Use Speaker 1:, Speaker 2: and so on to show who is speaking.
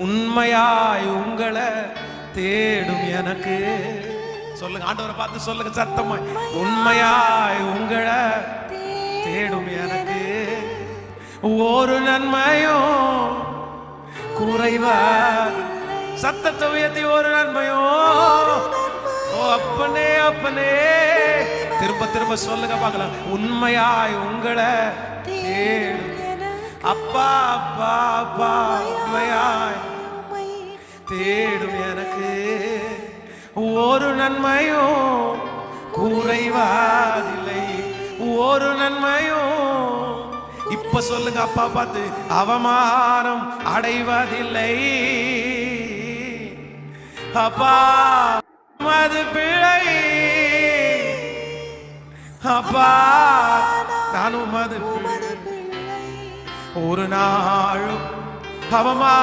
Speaker 1: உண்மையாய் உங்களை தேடும் எனக்கு. சொல்லுங்க, ஆண்டவரை பார்த்து சொல்லுங்க சத்தமாய், உண்மையாய் உங்களை தேடும் எனக்கு ஒரு நன்மையும் குறைவா. சத்தத்தை உயர்த்தி ஒரு நன்மையும். ஓ அப்பனே அப்பனே, திரும்ப திரும்ப சொல்லுங்க பார்க்கலாம். உண்மையாய் உங்களை தேடும் அப்பா அப்பா அப்பா, உண்மையாய் தேடும் எனக்கு ஒரு நன்மையும் குறைவாதில்லை, ஒரு நன்மையும். இப்ப சொல்லுங்க அப்பா பார்த்து, அவமானம் அடைவதில்லை. அப்பா மது பிழை, அப்பா நானும் மது பிழை, ஒரு நாளும் அவமா